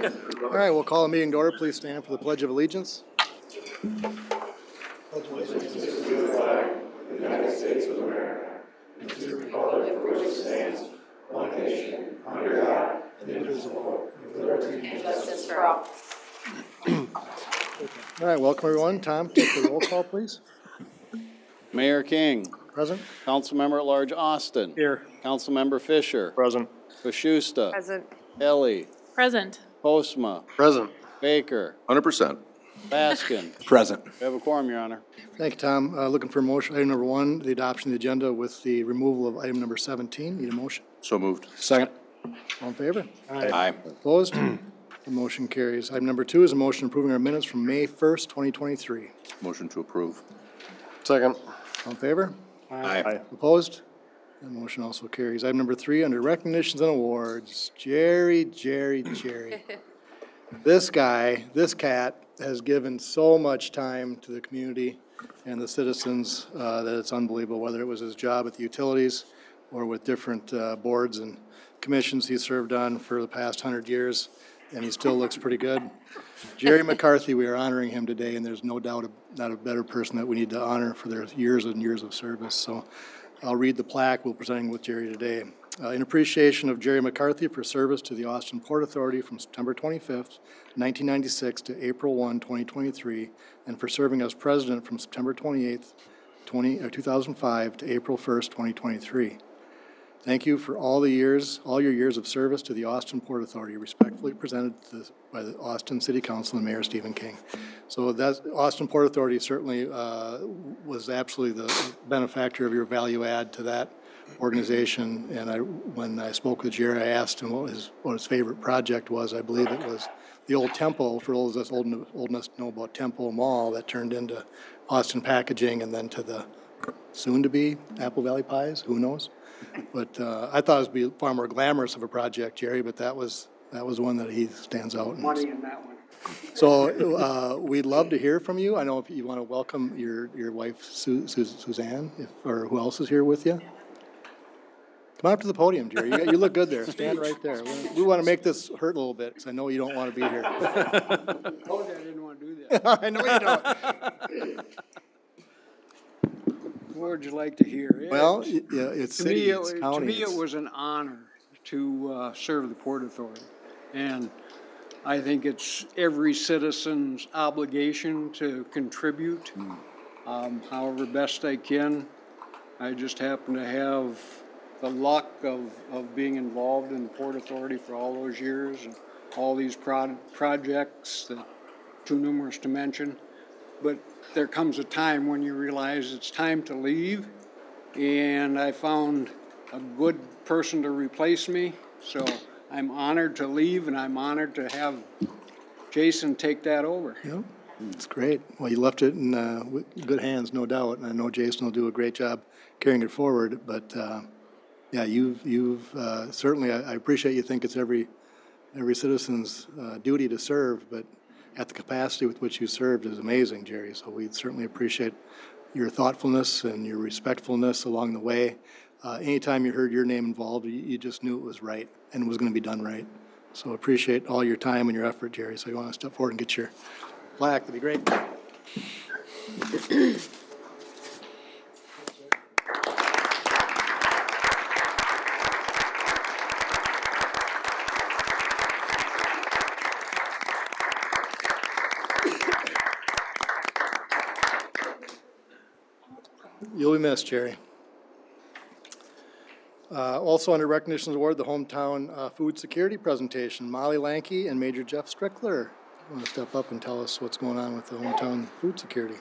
All right, we'll call a meeting to order. Please stand for the Pledge of Allegiance. Justice for all. All right, welcome everyone. Tom, take the roll call, please. Mayor King. Present. Councilmember at Large Austin. Here. Councilmember Fisher. Present. Bashusta. Present. Ellie. Present. Postma. Present. Baker. 100%. Baskin. Present. We have a quorum, Your Honor. Thank you, Tom. Looking for a motion. Item number 1, the adoption of the agenda with the removal of item number 17. Need a motion? So moved. Second. All in favor? Aye. Opposed? The motion carries. Item number 2 is a motion approving our minutes from May 1st, 2023. Motion to approve. Second. All in favor? Aye. Opposed? The motion also carries. Item number 3, under recognitions and awards, Jerry. This guy, this cat, has given so much time to the community and the citizens that it's unbelievable, whether it was his job at the utilities or with different boards and commissions he served on for the past 100 years, and he still looks pretty good. Jerry McCarthy, we are honoring him today, and there's no doubt not a better person that we need to honor for their years and years of service. So I'll read the plaque we're presenting with Jerry today. In appreciation of Jerry McCarthy for service to the Austin Port Authority from September 25th, 1996 to April 1, 2023, and for serving as president from September 28th, 2005 to April 1st, 2023. Thank you for all your years of service to the Austin Port Authority, respectfully presented by the Austin City Council and Mayor Stephen King. So that Austin Port Authority certainly was absolutely the benefactor of your value add to that organization. And when I spoke with Jerry, I asked him what his favorite project was. I believe it was the old Temple, for those of us old enough to know about Temple Mall, that turned into Austin Packaging and then to the soon-to-be Apple Valley Pies, who knows? But I thought it would be far more glamorous of a project, Jerry, but that was one that he stands out in. Money in that one. So we'd love to hear from you. I know if you want to welcome your wife, Suzanne, or who else is here with you. Come up to the podium, Jerry. You look good there. Stand right there. We want to make this hurt a little bit because I know you don't want to be here. Told you I didn't want to do that. I know you don't. What would you like to hear? Well, yeah, it's city, it's county. To me, it was an honor to serve the Port Authority. And I think it's every citizen's obligation to contribute, however best I can. I just happen to have the luck of being involved in the Port Authority for all those years and all these projects that too numerous to mention. But there comes a time when you realize it's time to leave, and I found a good person to replace me. So I'm honored to leave, and I'm honored to have Jason take that over. Yep, it's great. Well, you left it in good hands, no doubt, and I know Jason will do a great job carrying it forward. But yeah, you've certainly. I appreciate you think it's every citizen's duty to serve, but at the capacity with which you served is amazing, Jerry. So we certainly appreciate your thoughtfulness and your respectfulness along the way. Anytime you heard your name involved, you just knew it was right and was going to be done right. So appreciate all your time and your effort, Jerry. So you want to step forward and get your plaque, that'd be great. You'll be missed, Jerry. Also under Recognitions Award, the Hometown Food Security Presentation, Molly Lanke and Major Jeff Strickler. Want to step up and tell us what's going on with the hometown food security?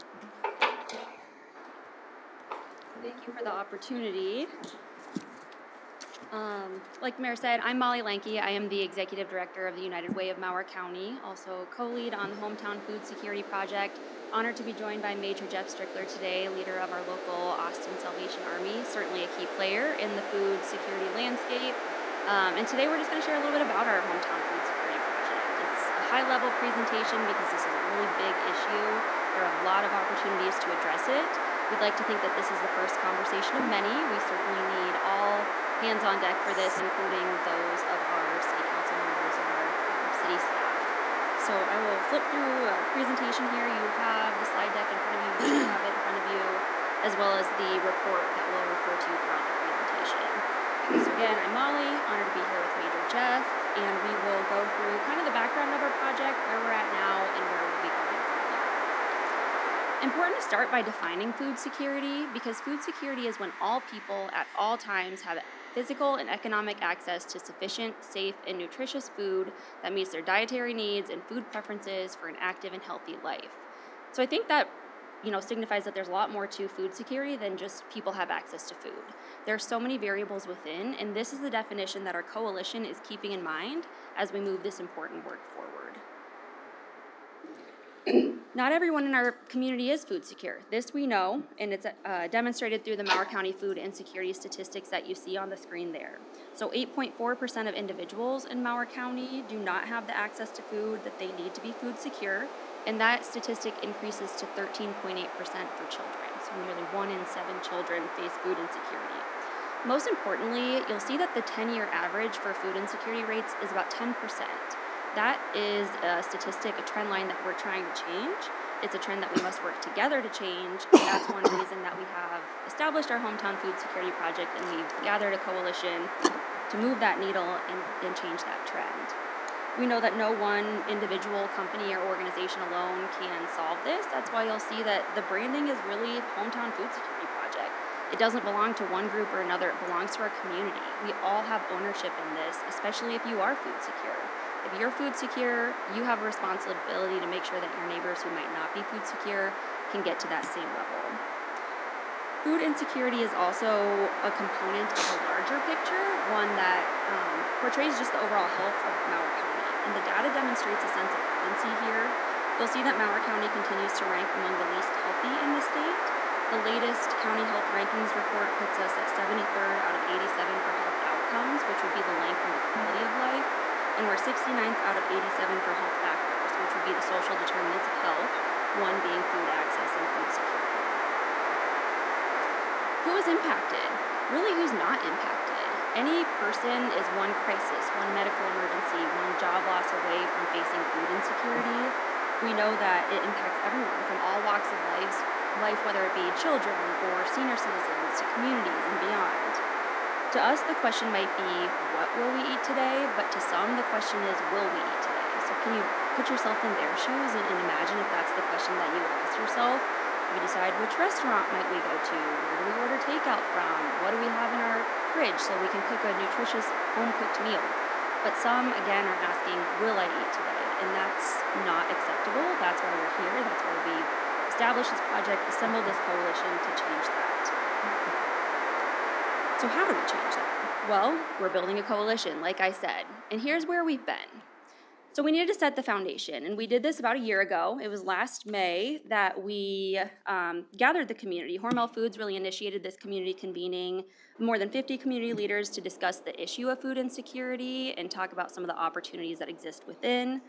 Thank you for the opportunity. Like the Mayor said, I'm Molly Lanke. I am the Executive Director of the United Way of Mower County, also co-lead on the Hometown Food Security Project. Honored to be joined by Major Jeff Strickler today, leader of our local Austin Salvation Army, certainly a key player in the food security landscape. And today we're just going to share a little bit about our Hometown Food Security Project. It's a high-level presentation because this is a really big issue. There are a lot of opportunities to address it. We'd like to think that this is the first conversation of many. We certainly need all hands on deck for this, including those of our city council members and our city staff. So I will flip through a presentation here. You have the slide deck in front of you, you should have it in front of you, as well as the report that we'll refer to throughout the presentation. So again, I'm Molly, honored to be here with Major Jeff, and we will go through kind of the background of our project, where we're at now, and where we'll be going from here. Important to start by defining food security, because food security is when all people at all times have physical and economic access to sufficient, safe, and nutritious food that meets their dietary needs and food preferences for an active and healthy life. So I think that signifies that there's a lot more to food security than just people have access to food. There are so many variables within, and this is the definition that our coalition is keeping in mind as we move this important work forward. Not everyone in our community is food secure. This we know, and it's demonstrated through the Mower County food insecurity statistics that you see on the screen there. So 8.4% of individuals in Mower County do not have the access to food that they need to be food secure, and that statistic increases to 13.8% for children. So nearly 1 in 7 children face food insecurity. Most importantly, you'll see that the 10-year average for food insecurity rates is about 10%. That is a statistic, a trend line that we're trying to change. It's a trend that we must work together to change, and that's one reason that we have established our Hometown Food Security Project, and we've gathered a coalition to move that needle and change that trend. We know that no one individual, company, or organization alone can solve this. That's why you'll see that the branding is really Hometown Food Security Project. It doesn't belong to one group or another. It belongs to our community. We all have ownership in this, especially if you are food secure. If you're food secure, you have a responsibility to make sure that your neighbors who might not be food secure can get to that same level. Food insecurity is also a component of a larger picture, one that portrays just the overall health of Mower County. And the data demonstrates a sense of urgency here. You'll see that Mower County continues to rank among the least healthy in the state. The latest county health rankings report puts us at 73rd out of 87 for health outcomes, which would be the length and the quality of life. And we're 69th out of 87 for health factors, which would be the social determinants of health, one being food access and food security. Who is impacted? Really, who's not impacted? Any person is one crisis, one medical emergency, one job loss away from facing food insecurity. We know that it impacts everyone from all walks of life, whether it be children or senior citizens to communities and beyond. To us, the question might be, what will we eat today? But to some, the question is, will we eat today? So can you put yourself in their shoes and imagine if that's the question that you would ask yourself? We decide which restaurant might we go to? Where do we order takeout from? What do we have in our fridge so we can cook a nutritious home-cooked meal? But some, again, are asking, will I eat today? And that's not acceptable. That's why we're here. That's why we established this project, assembled this coalition to change that. So how do we change that? Well, we're building a coalition, like I said, and here's where we've been. So we needed to set the foundation, and we did this about a year ago. It was last May that we gathered the community. Hormel Foods really initiated this community convening more than 50 community leaders to discuss the issue of food insecurity and talk about some of the opportunities that exist within.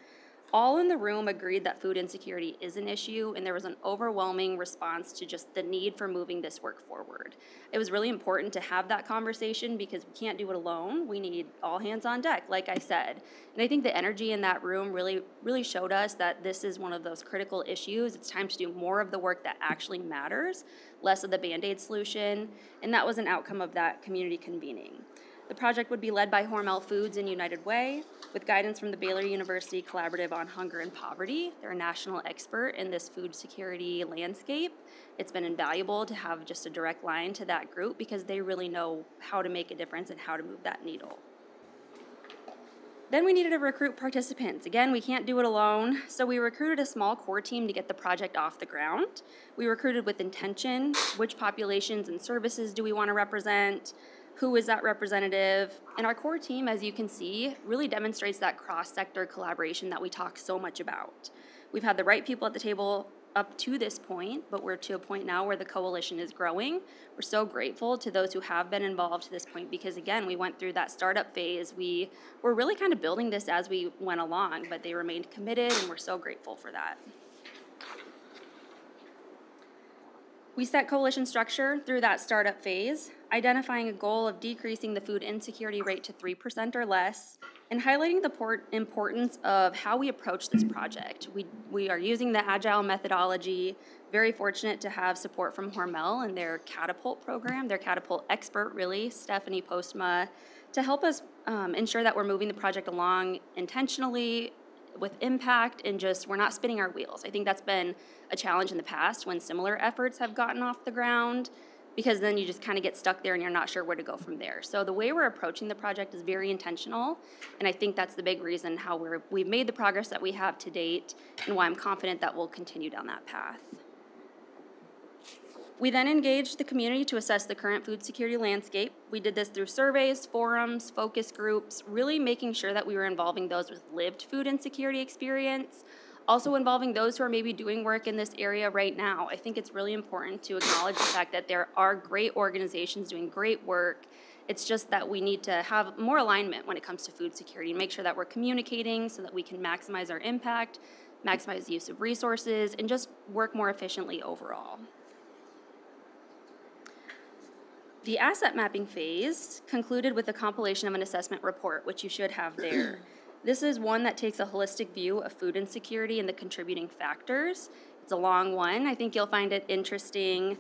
All in the room agreed that food insecurity is an issue, and there was an overwhelming response to just the need for moving this work forward. It was really important to have that conversation because we can't do it alone. We need all hands on deck, like I said. And I think the energy in that room really showed us that this is one of those critical issues. It's time to do more of the work that actually matters, less of the Band-Aid solution, and that was an outcome of that community convening. The project would be led by Hormel Foods and United Way, with guidance from the Baylor University Collaborative on Hunger and Poverty. They're a national expert in this food security landscape. It's been invaluable to have just a direct line to that group because they really know how to make a difference and how to move that needle. Then we needed to recruit participants. Again, we can't do it alone, so we recruited a small core team to get the project off the ground. We recruited with intention. Which populations and services do we want to represent? Who is that representative? And our core team, as you can see, really demonstrates that cross-sector collaboration that we talk so much about. We've had the right people at the table up to this point, but we're to a point now where the coalition is growing. We're so grateful to those who have been involved to this point because, again, we went through that startup phase. We were really kind of building this as we went along, but they remained committed, and we're so grateful for that. We set coalition structure through that startup phase, identifying a goal of decreasing the food insecurity rate to 3% or less, and highlighting the importance of how we approach this project. We are using the Agile methodology, very fortunate to have support from Hormel and their Catapult program, their Catapult expert really, Stephanie Postma, to help us ensure that we're moving the project along intentionally with impact and just we're not spinning our wheels. I think that's been a challenge in the past when similar efforts have gotten off the ground, because then you just kind of get stuck there and you're not sure where to go from there. So the way we're approaching the project is very intentional, and I think that's the big reason how we've made the progress that we have to date and why I'm confident that we'll continue down that path. We then engaged the community to assess the current food security landscape. We did this through surveys, forums, focus groups, really making sure that we were involving those with lived food insecurity experience, also involving those who are maybe doing work in this area right now. I think it's really important to acknowledge the fact that there are great organizations doing great work. It's just that we need to have more alignment when it comes to food security and make sure that we're communicating so that we can maximize our impact, maximize the use of resources, and just work more efficiently overall. The asset mapping phase concluded with a compilation of an assessment report, which you should have there. This is one that takes a holistic view of food insecurity and the contributing factors. It's a long one. I think you'll find it interesting,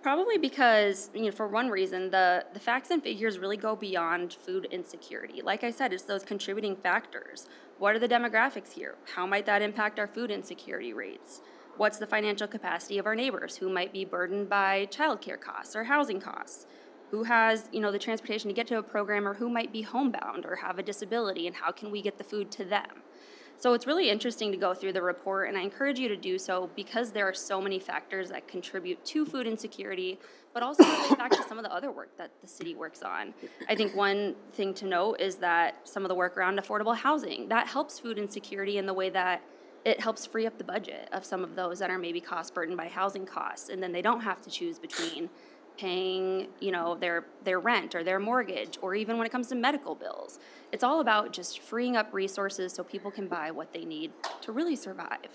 probably because, for one reason, the facts and figures really go beyond food insecurity. Like I said, it's those contributing factors. What are the demographics here? How might that impact our food insecurity rates? What's the financial capacity of our neighbors who might be burdened by childcare costs or housing costs? Who has, the transportation to get to a program, or who might be homebound or have a disability, and how can we get the food to them? So it's really interesting to go through the report, and I encourage you to do so because there are so many factors that contribute to food insecurity, but also relate back to some of the other work that the city works on. I think one thing to note is that some of the work around affordable housing, that helps food insecurity in the way that it helps free up the budget of some of those that are maybe cost burdened by housing costs, and then they don't have to choose between paying, their rent or their mortgage, or even when it comes to medical bills. It's all about just freeing up resources so people can buy what they need to really survive.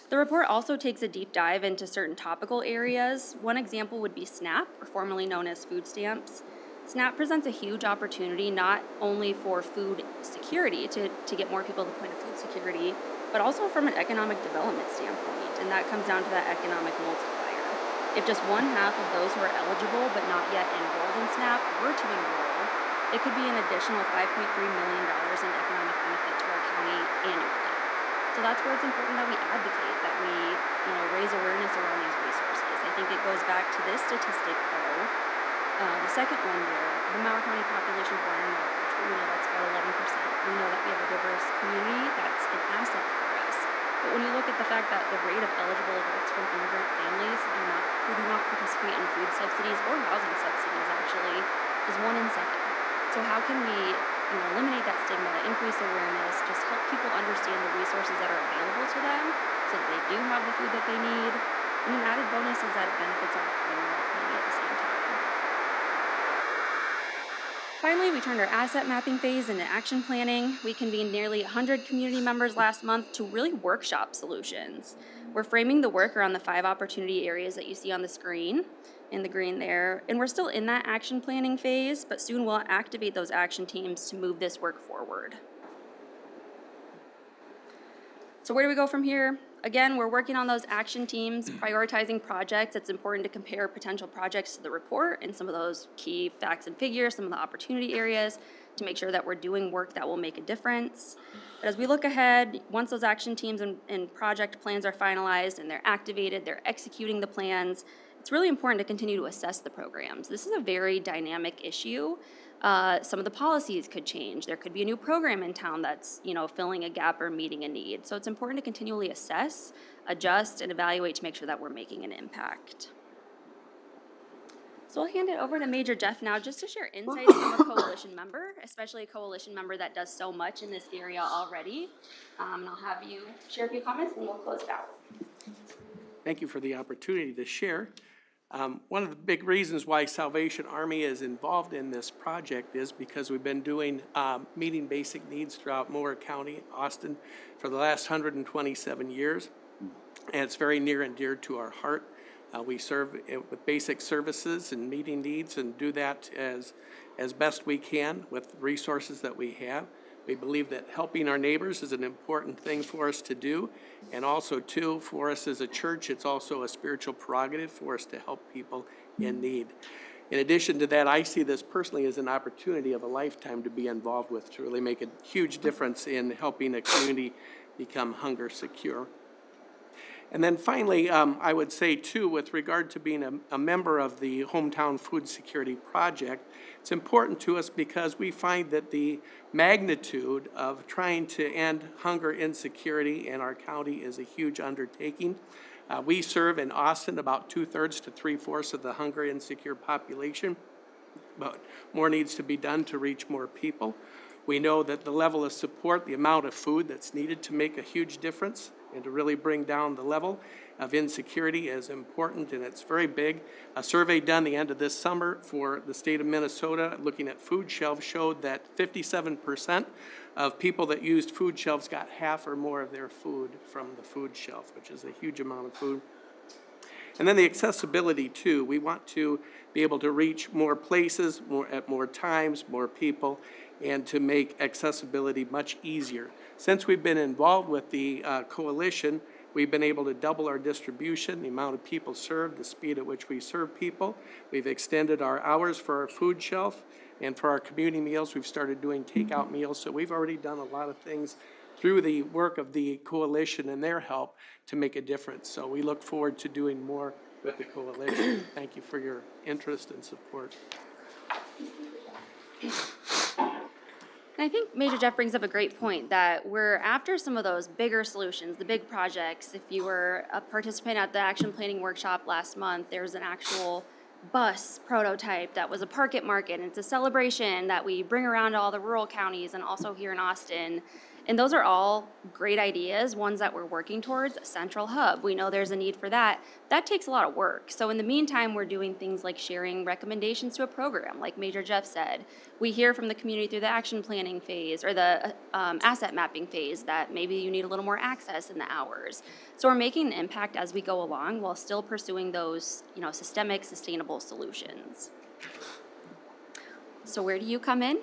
The report also takes a deep dive into certain topical areas. One example would be SNAP, or formerly known as food stamps. SNAP presents a huge opportunity not only for food security, to get more people to the point of food security, but also from an economic development standpoint, and that comes down to that economic multiplier. If just one half of those who are eligible but not yet enrolled in SNAP were to enroll, it could be an additional $5.3 million in economic benefit to our county annually. So that's where it's important that we advocate, that we raise awareness around these resources. I think it goes back to this statistic though, the second one there, the Mower County population born in agriculture, we know that's about 11%. We know that we have a diverse community, that's an asset for us. But when you look at the fact that the rate of eligible adults from immigrant families who do not participate in food subsidies or housing subsidies actually is 1 in 7. So how can we eliminate that stigma, increase awareness, just help people understand the resources that are available to them so that they do have the food that they need. And an added bonus is that it benefits our economy at the same time. Finally, we turned our asset mapping phase into action planning. We convened nearly 100 community members last month to really workshop solutions. We're framing the work around the 5 opportunity areas that you see on the screen, in the green there, and we're still in that action planning phase, but soon we'll activate those action teams to move this work forward. So where do we go from here? Again, we're working on those action teams, prioritizing projects. It's important to compare potential projects to the report and some of those key facts and figures, some of the opportunity areas, to make sure that we're doing work that will make a difference. But as we look ahead, once those action teams and project plans are finalized and they're activated, they're executing the plans, it's really important to continue to assess the programs. This is a very dynamic issue. Some of the policies could change. There could be a new program in town that's, filling a gap or meeting a need. So it's important to continually assess, adjust, and evaluate to make sure that we're making an impact. So I'll hand it over to Major Jeff now just to share insights from a coalition member, especially a coalition member that does so much in this area already. And I'll have you share a few comments and we'll close it out. Thank you for the opportunity to share. One of the big reasons why Salvation Army is involved in this project is because we've been doing meeting basic needs throughout Mower County, Austin, for the last 127 years. And it's very near and dear to our heart. We serve with basic services and meeting needs and do that as best we can with resources that we have. We believe that helping our neighbors is an important thing for us to do. And also, too, for us as a church, it's also a spiritual prerogative for us to help people in need. In addition to that, I see this personally as an opportunity of a lifetime to be involved with, to really make a huge difference in helping a community become hunger secure. And then finally, I would say too, with regard to being a member of the Hometown Food Security Project, it's important to us because we find that the magnitude of trying to end hunger insecurity in our county is a huge undertaking. We serve in Austin about 2/3 to 3/4 of the hunger insecure population, but more needs to be done to reach more people. We know that the level of support, the amount of food that's needed to make a huge difference and to really bring down the level of insecurity is important, and it's very big. A survey done the end of this summer for the state of Minnesota looking at food shelves showed that 57% of people that used food shelves got half or more of their food from the food shelf, which is a huge amount of food. And then the accessibility too. We want to be able to reach more places, at more times, more people, and to make accessibility much easier. Since we've been involved with the coalition, we've been able to double our distribution, the amount of people served, the speed at which we serve people. We've extended our hours for our food shelf, and for our community meals, we've started doing takeout meals. So we've already done a lot of things through the work of the coalition and their help to make a difference. So we look forward to doing more with the coalition. Thank you for your interest and support. And I think Major Jeff brings up a great point that we're after some of those bigger solutions, the big projects. If you were a participant at the action planning workshop last month, there's an actual bus prototype that was a Park It Market, and it's a celebration that we bring around to all the rural counties and also here in Austin. And those are all great ideas, ones that we're working towards. A central hub, we know there's a need for that. That takes a lot of work. So in the meantime, we're doing things like sharing recommendations to a program, like Major Jeff said. We hear from the community through the action planning phase or the asset mapping phase that maybe you need a little more access in the hours. So we're making an impact as we go along while still pursuing those, systemic, sustainable solutions. So where do you come in?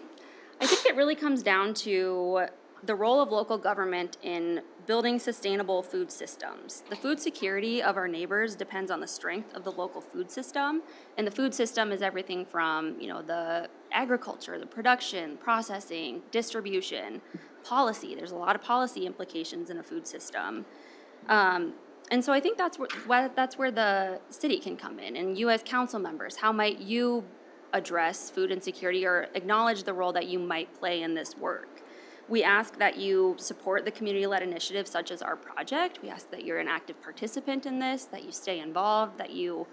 I think it really comes down to the role of local government in building sustainable food systems. The food security of our neighbors depends on the strength of the local food system, and the food system is everything from, the agriculture, the production, processing, distribution, policy. There's a lot of policy implications in a food system. And so I think that's where the city can come in, and you as council members, how might you address food insecurity or acknowledge the role that you might play in this work? We ask that you support the community-led initiatives such as our project. We ask that you're an active participant in this, that you stay involved, that you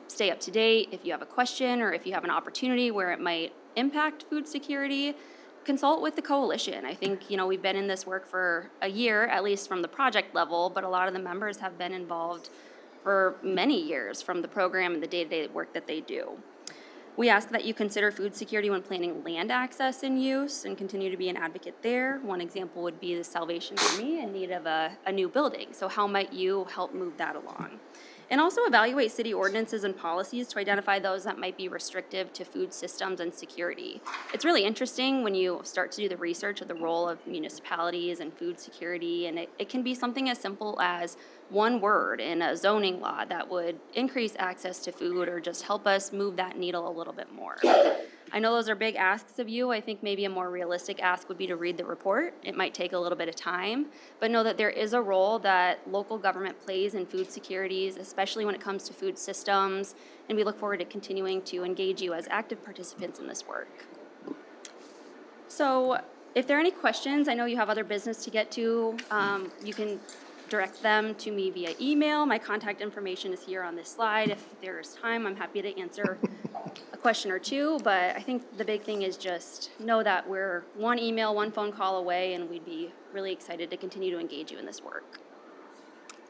stay up to date. If you have a question or if you have an opportunity where it might impact food security, consult with the coalition. I think, we've been in this work for a year, at least from the project level, but a lot of the members have been involved for many years from the program and the day-to-day work that they do. We ask that you consider food security when planning land access and use and continue to be an advocate there. One example would be the Salvation Army in need of a new building. So how might you help move that along? And also evaluate city ordinances and policies to identify those that might be restrictive to food systems and security. It's really interesting when you start to do the research of the role of municipalities and food security, and it can be something as simple as one word in a zoning law that would increase access to food or just help us move that needle a little bit more. I know those are big asks of you. I think maybe a more realistic ask would be to read the report. It might take a little bit of time, but know that there is a role that local government plays in food securities, especially when it comes to food systems, and we look forward to continuing to engage you as active participants in this work. So if there are any questions, I know you have other business to get to. You can direct them to me via email. My contact information is here on this slide. If there's time, I'm happy to answer a question or two, but I think the big thing is just know that we're one email, one phone call away, and we'd be really excited to continue to engage you in this work.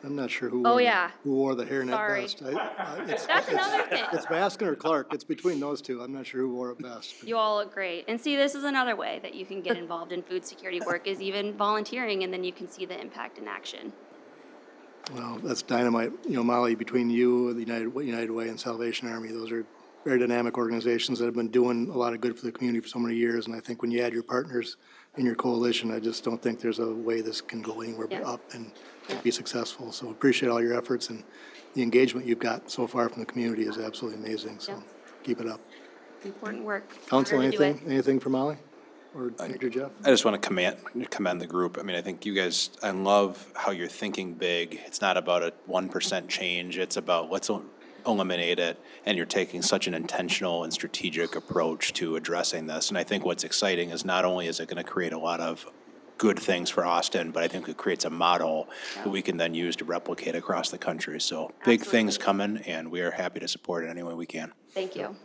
I'm not sure who Oh, wore, yeah. who wore the hairnet Sorry. best. That's another thing. It's Baskin or Clark. It's between those two. I'm not sure who wore it best. You all look great. And see, this is another way that you can get involved in food security work is even volunteering, and then you can see the impact in action. Well, that's dynamite. You know, Molly, between you, the United Way and Salvation Army, those are very dynamic organizations that have been doing a lot of good for the community for so many years. And I think when you add your partners in your coalition, I just don't think there's a way this can go anywhere but Yeah. up and be successful. So appreciate all your efforts, and the engagement you've got so far from the community is absolutely amazing. So Yeah. keep it up. Important work. Council, Honored to do it. anything for Molly or Major Jeff? I just want to commend the group. I mean, I think you guys, I love how you're thinking big. It's not about a 1% change. It's about let's eliminate it. And you're taking such an intentional and strategic approach to addressing this. And I think what's exciting is not only is it going to create a lot of good things for Austin, but I think it creates a model that we can then use to replicate across the country. So big things coming, and we are happy to support it any way we can. Thank you.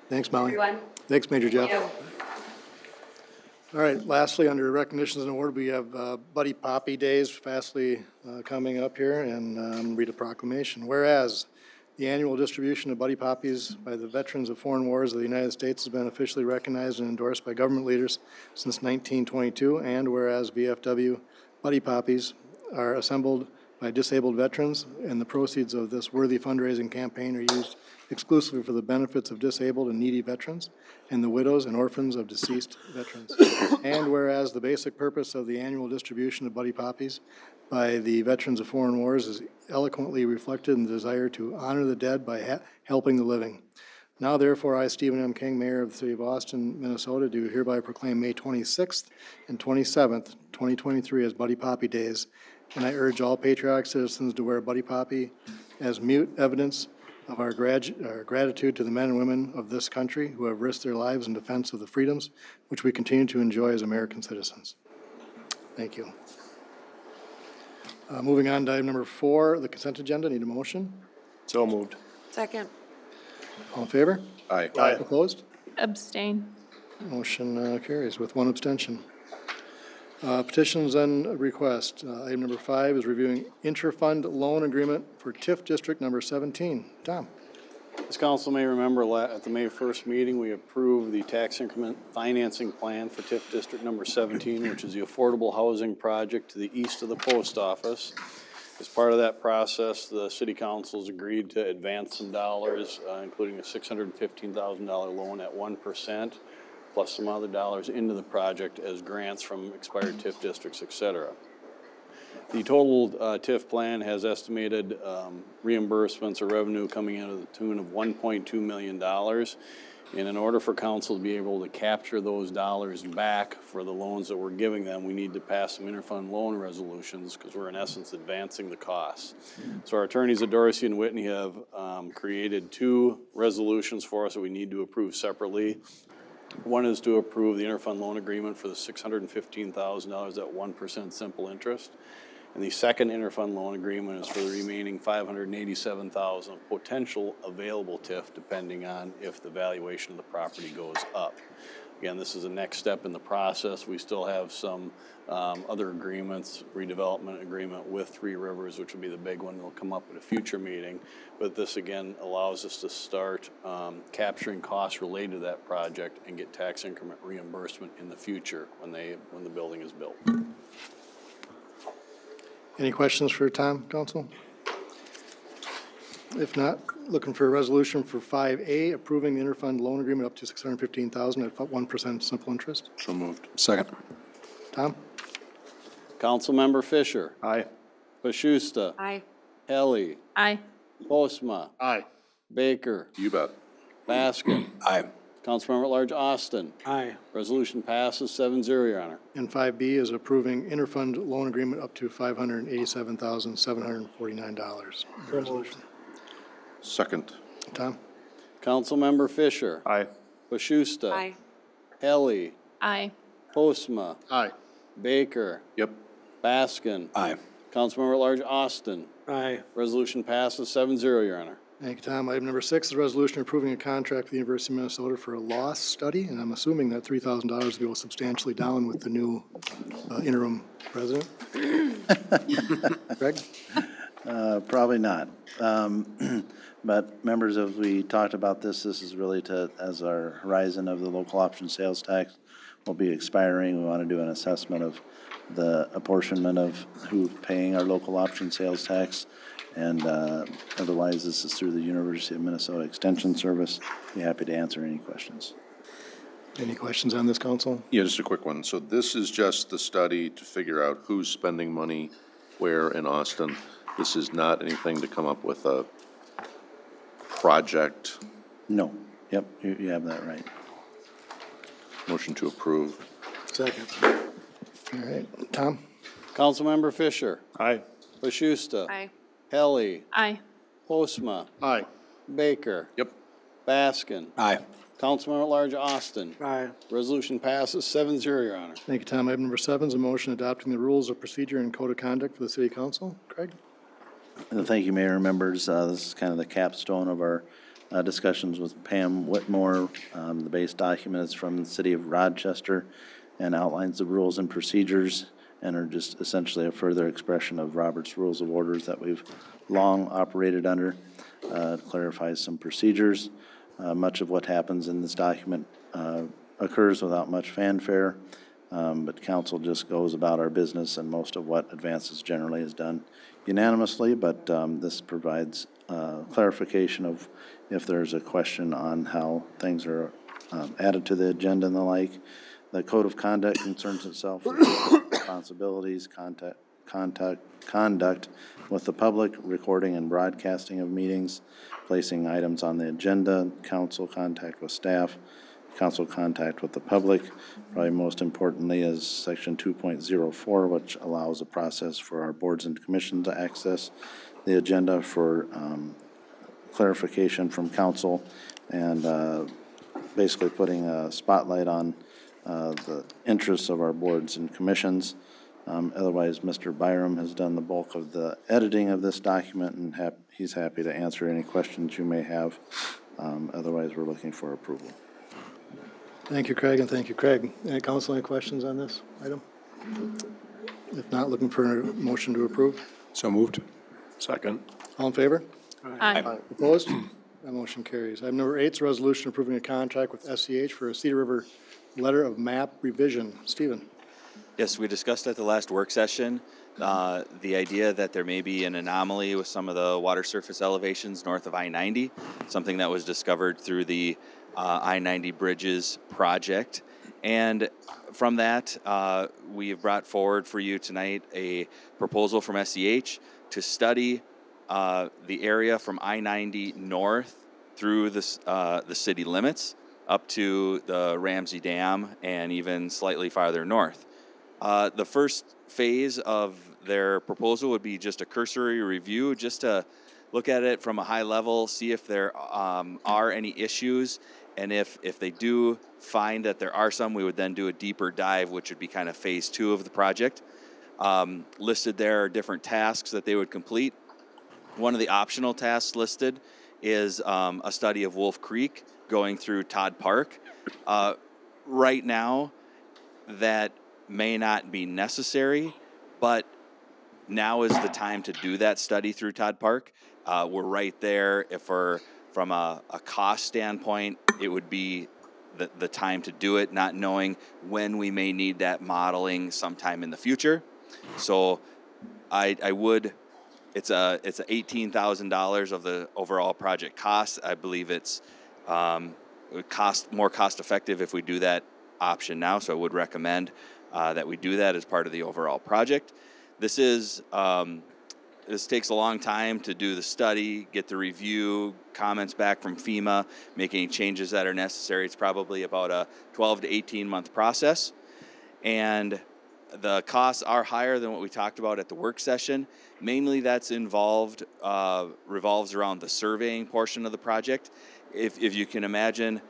Thanks, Molly. Everyone. Thanks, Major Jeff. Thank you. All right, lastly, under recognitions and award, we have Buddy Poppy Days fastly coming up here, and read a proclamation. Whereas the annual distribution of Buddy Poppies by the veterans of foreign wars of the United States has been officially recognized and endorsed by government leaders since 1922, and whereas VFW Buddy Poppies are assembled by disabled veterans, and the proceeds of this worthy fundraising campaign are used exclusively for the benefits of disabled and needy veterans and the widows and orphans of deceased veterans. And whereas the basic purpose of the annual distribution of Buddy Poppies by the veterans of foreign wars is eloquently reflected in the desire to honor the dead by helping the living. Now therefore, I, Stephen M. King, Mayor of the City of Austin, Minnesota, do hereby proclaim May 26th and 27th, 2023 as Buddy Poppy Days, and I urge all patriotic citizens to wear Buddy Poppy as mute evidence of our gratitude to the men and women of this country who have risked their lives in defense of the freedoms which we continue to enjoy as American citizens. Thank you. Moving on to item number 4, the consent agenda. Need a motion? So moved. Second. All in favor? Aye. Opposed? Abstain. Motion carries with 1 abstention. Petitions and requests. Item number 5 is reviewing interfund loan agreement for TIF District number 17. Tom? As council may remember, at the May 1st meeting, we approved the tax increment financing plan for TIF District number 17, which is the affordable housing project to the east of the post office. As part of that process, the city council's agreed to advance some dollars, including a $615,000 loan at 1%, plus some other dollars into the project as grants from expired TIF districts, et cetera. The total TIF plan has estimated reimbursements or revenue coming in at the tune of $1.2 million. And in order for council to be able to capture those dollars back for the loans that we're giving them, we need to pass some interfund loan resolutions because we're in essence advancing the costs. So our attorneys at Dorsey and Whitney have created 2 resolutions for us that we need to approve separately. One is to approve the interfund loan agreement for the $615,000 at 1% simple interest. And the second interfund loan agreement is for the remaining $587,000 of potential available TIF, depending on if the valuation of the property goes up. Again, this is the next step in the process. We still have some other agreements, redevelopment agreement with Three Rivers, which will be the big one that'll come up at a future meeting. But this again allows us to start capturing costs related to that project and get tax increment reimbursement in the future when the building is built. Any questions for Tom, council? If not, looking for a resolution for 5A, approving the interfund loan agreement up to $615,000 at 1% simple interest. So moved. Second. Tom? Councilmember Fisher. Aye. Pashusta. Aye. Helly. Aye. Postma. Aye. Baker. You bet. Baskin. Aye. Councilmember at Large Austin. Aye. Resolution passes 7-0, Your Honor. And 5B is approving interfund loan agreement up to $587,749. Resolution. Second. Tom? Councilmember Fisher. Aye. Pashusta. Aye. Helly. Aye. Postma. Aye. Baker. Yep. Baskin. Aye. Councilmember at Large Austin. Aye. Resolution passes 7-0, Your Honor. Thank you, Tom. Item number 6 is a resolution approving a contract with the University of Minnesota for a loss study, and I'm assuming that $3,000 will go substantially down with the new interim president. Greg? Probably not. But members, as we talked about this is really as our horizon of the local option sales tax. will be expiring. We want to do an assessment of the apportionment of who's paying our local option sales tax. And otherwise, this is through the University of Minnesota Extension Service. Be happy to answer any questions. Any questions on this, council? Yeah, just a quick one. So this is just the study to figure out who's spending money where in Austin. This is not anything to come up with a project. No, yep, you have that right. Motion to approve. Second. All right, Tom? Councilmember Fisher, Aye. Bashusta. Aye. Helly, Aye. Postma, Aye. Baker, Yep. Baskin. Aye. Councilmember at Large Austin. Aye. Resolution passes 7-0, Your Honor. Thank you, Tom. Item number 7 is a motion adopting the rules of procedure and code of conduct for the city council. Craig? And thank you, Mayor and members. This is kind of the capstone of our discussions with Pam Whitmore. The base document is from the city of Rochester and outlines the rules and procedures and are just essentially a further expression of Robert's Rules of Orders that we've long operated under. It clarifies some procedures. Much of what happens in this document occurs without much fanfare, but council just goes about our business, and most of what advances generally is done unanimously, but this provides clarification of if there's a question on how things are added to the agenda and the like. The code of conduct concerns itself with responsibilities, conduct with the public, recording and broadcasting of meetings, placing items on the agenda, council contact with staff, council contact with the public. Probably most importantly is section 2.04, which allows a process for our boards and commissions to access the agenda for clarification from council and basically putting a spotlight on the interests of our boards and commissions. Otherwise, Mr. Byram has done the bulk of the editing of this document, and he's happy to answer any questions you may have. Otherwise, we're looking for approval. Thank you, Craig, and thank you, Craig. Any council, any questions on this item? If not, looking for a motion to approve. So moved. Second. All in favor? Aye. Opposed? That motion carries. Item number 8 is a resolution approving a contract with SCH for a Cedar River letter of map revision. Stephen? Yes, we discussed at the last work session the idea that there may be an anomaly with some of the water surface elevations north of I-90, something that was discovered through the I-90 Bridges project. And from that, we have brought forward for you tonight a proposal from SCH to study the area from I-90 north through the city limits up to the Ramsey Dam and even slightly farther north. The first phase of their proposal would be just a cursory review, just to look at it from a high level, see if there are any issues, and if they do find that there are some, we would then do a deeper dive, which would be kind of phase 2 of the project. Listed there are different tasks that they would complete. One of the optional tasks listed is a study of Wolf Creek going through Todd Park. Right now, that may not be necessary, but now is the time to do that study through Todd Park. We're right there. If we're from a cost standpoint, it would be the time to do it, not knowing when we may need that modeling sometime in the future. So I would, it's $18,000 of the overall project cost. I believe it's more cost effective if we do that option now. So I would recommend that we do that as part of the overall project. This takes a long time to do the study, get the review, comments back from FEMA, make any changes that are necessary. It's probably about a 12 to 18 month process. And the costs are higher than what we talked about at the work session. Mainly that's revolves around the surveying portion of the project. If you can imagine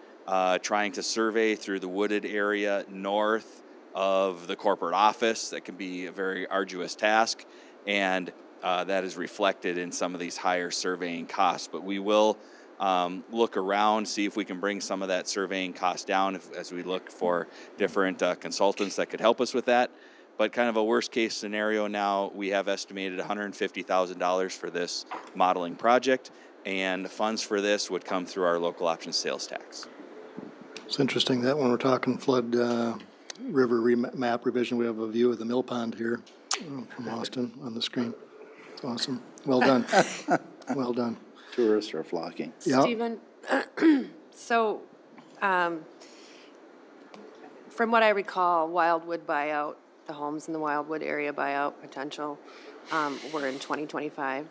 trying to survey through the wooded area north of the corporate office, that can be a very arduous task, and that is reflected in some of these higher surveying costs. But we will look around, see if we can bring some of that surveying cost down as we look for different consultants that could help us with that. But kind of a worst case scenario now, we have estimated $150,000 for this modeling project, and funds for this would come through our local option sales tax. It's interesting that when we're talking flood river map revision. We have a view of the mill pond here from Austin on the screen. It's awesome. Well done. Well done. Tourists are flocking. Yeah. Stephen, so, from what I recall, Wildwood buyout, the homes in the Wildwood area buyout potential, were in 2025.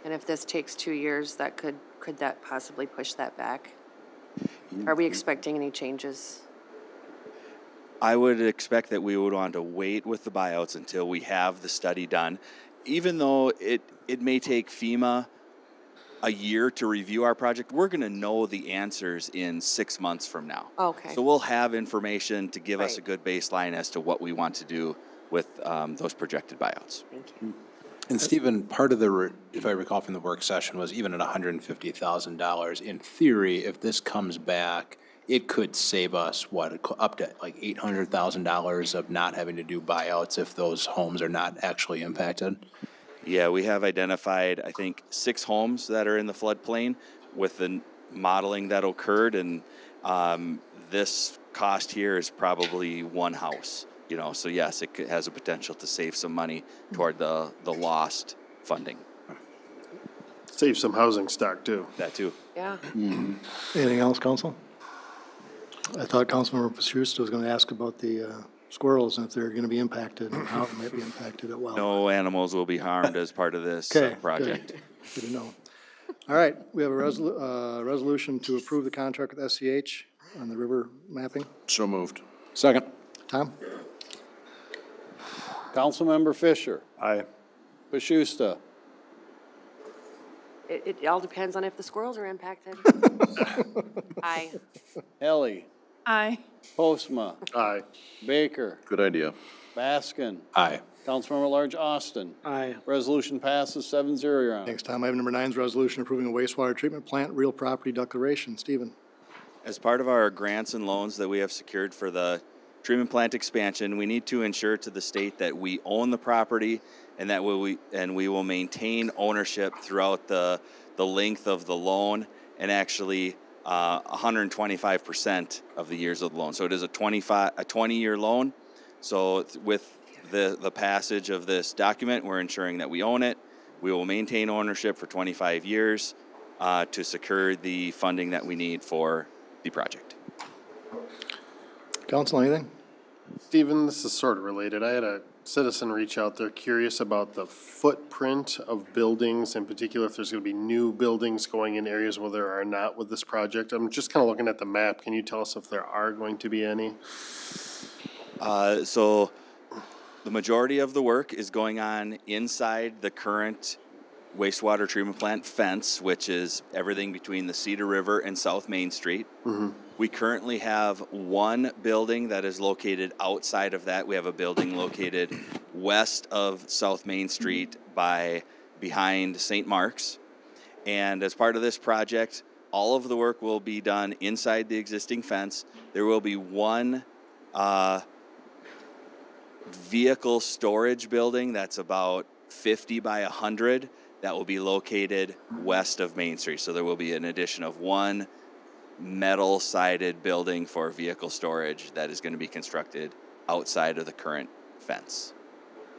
And if this takes 2 years, could that possibly push that back? Are we expecting any changes? I would expect that we would want to wait with the buyouts until we have the study done. Even though it may take FEMA a year to review our project, we're going to know the answers in 6 months from now. Okay. So we'll have information to give us a Right. good baseline as to what we want to do with those projected buyouts. Thank you. And Stephen, part of the, if I recall from the work session, was even at $150,000, in theory, if this comes back, it could save us, up to like $800,000 of not having to do buyouts if those homes are not actually impacted? Yeah, we have identified, I think, 6 homes that are in the floodplain with the modeling that occurred, and this cost here is probably 1 house. You know, so yes, has a potential to save some money toward the lost funding. Save some housing stock, too. That too. Yeah. Anything else, Council? I thought Councilmember Pashusta was going to ask about the squirrels and if they're going to be impacted and how it might be impacted at Wildwood. No animals will be harmed as part of this Okay, project. Good to know. All right, we have a resolution to approve the contract with SCH on the river mapping. So moved. Second. Tom? Councilmember Fisher. Aye. Pashusta. It all depends on if the squirrels are impacted. Aye. Helly. Aye. Postma. Aye. Baker. Good idea. Baskin. Aye. Councilmember at Large Austin. Aye. Resolution passes 7-0, Your Honor. Thanks, Tom. Item number 9 is resolution approving a wastewater treatment plant real property declaration. Stephen? As part of our grants and loans that we have secured for the treatment plant expansion, we need to ensure to the state that we own the property and that we will maintain ownership throughout the length of the loan, and actually 125% of the years of the loan. So it is a 20-year loan. So with the passage of this document, we're ensuring that we own it. We will maintain ownership for 25 years to secure the funding that we need for the project. Council, anything? Stephen, this is sort of related. I had a citizen reach out. They're curious about the footprint of buildings, in particular, if there's going to be new buildings going in areas where there are not with this project. I'm just kind of looking at the map. Can you tell us if there are going to be any? So the majority of the work is going on inside the current wastewater treatment plant fence, which is everything between the Cedar River and South Main Street. Mm-hmm. We currently have one building that is located outside of that. We have a building located west of South Main Street behind St. Mark's. And as part of this project, all of the work will be done inside the existing fence. There will be one vehicle storage building that's about 50 by 100 that will be located west of Main Street. So there will be an addition of one metal-sided building for vehicle storage that is going to be constructed outside of the current fence.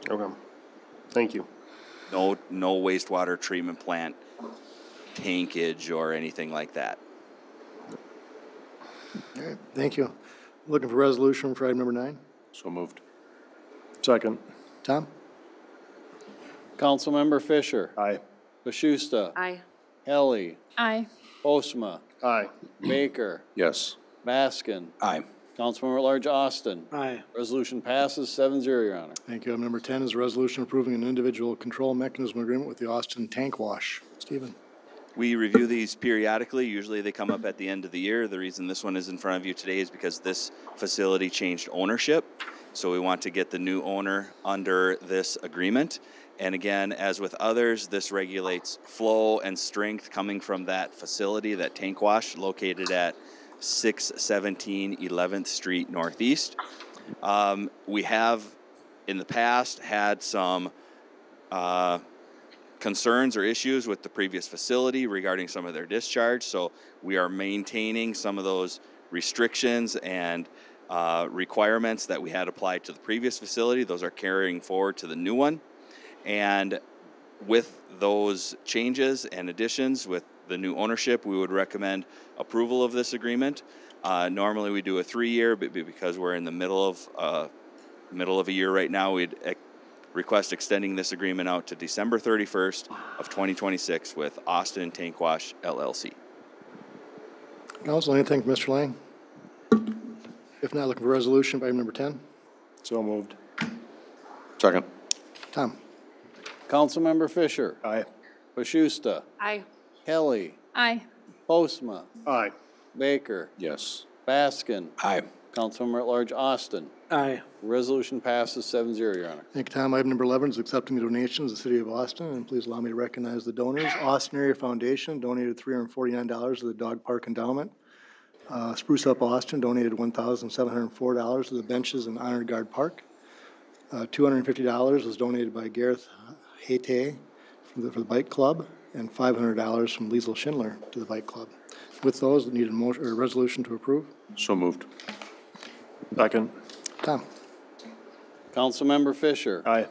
Okay. Thank you. No wastewater treatment plant tankage or anything like that. All right, thank you. Looking for resolution for item number 9. So moved. Second. Tom? Councilmember Fisher. Aye. Pashusta. Aye. Helly. Aye. Postma. Aye. Baker. Yes. Baskin. Aye. Councilmember at Large Austin. Aye. Resolution passes 7-0, Your Honor. Thank you. Item number 10 is a resolution approving an individual control mechanism agreement with the Austin Tank Wash. Stephen? We review these periodically. Usually they come up at the end of the year. The reason this one is in front of you today is because this facility changed ownership. So we want to get the new owner under this agreement. And again, as with others, this regulates flow and strength coming from that facility, that tank wash located at 617 11th Street Northeast. We have in the past had some concerns or issues with the previous facility regarding some of their discharge. So we are maintaining some of those restrictions and requirements that we had applied to the previous facility. Those are carrying forward to the new one. And with those changes and additions, with the new ownership, we would recommend approval of this agreement. Normally we do a 3-year, but because we're in the middle of a year right now, we'd request extending this agreement out to December 31st of 2026 with Austin Tank Wash LLC. Council, anything from Mr. Lang? If not, looking for resolution by item number 10. So moved. Second. Tom? Councilmember Fisher. Aye. Pashusta. Aye. Kelly. Aye. Postma. Aye. Baker. Yes. Baskin. Aye. Councilmember at Large Austin. Aye. Resolution passes 7-0, Your Honor. Thank you, Tom. Item number 11 is accepting the donations of the city of Austin, and please allow me to recognize the donors. Austin Area Foundation donated $349 to the Dog Park Endowment. Spruce Up Austin donated $1,704 to the benches in Honor Guard Park. $250 was donated by Gareth Hayte for the Bike Club, and $500 from Liesl Schindler to the Bike Club. With those, we need a motion or a resolution to approve. So moved. Second. Tom? Councilmember Fisher. Aye.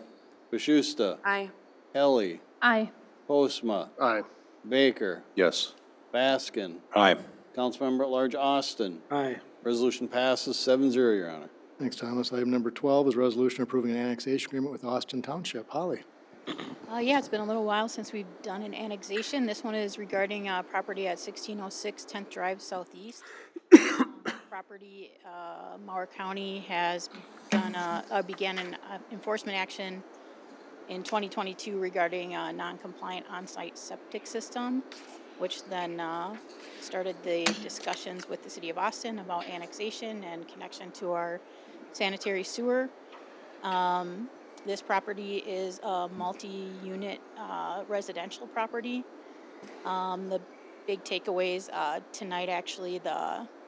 Pashusta. Aye. Kelly. Aye. Postma. Aye. Baker. Yes. Baskin. Aye. Councilmember at Large Austin. Aye. Resolution passes 7-0, Your Honor. Thanks, Thomas. Item number 12 is resolution approving an annexation agreement with Austin Township. Holly? Yeah, it's been a little while since we've done an annexation. This one is regarding property at 1606 10th Drive Southeast. Property, Mauer County has began an enforcement action in 2022 regarding a non-compliant on-site septic system, which then started the discussions with the city of Austin about annexation and connection to our sanitary sewer. This property is a multi-unit residential property. The big takeaways tonight, actually,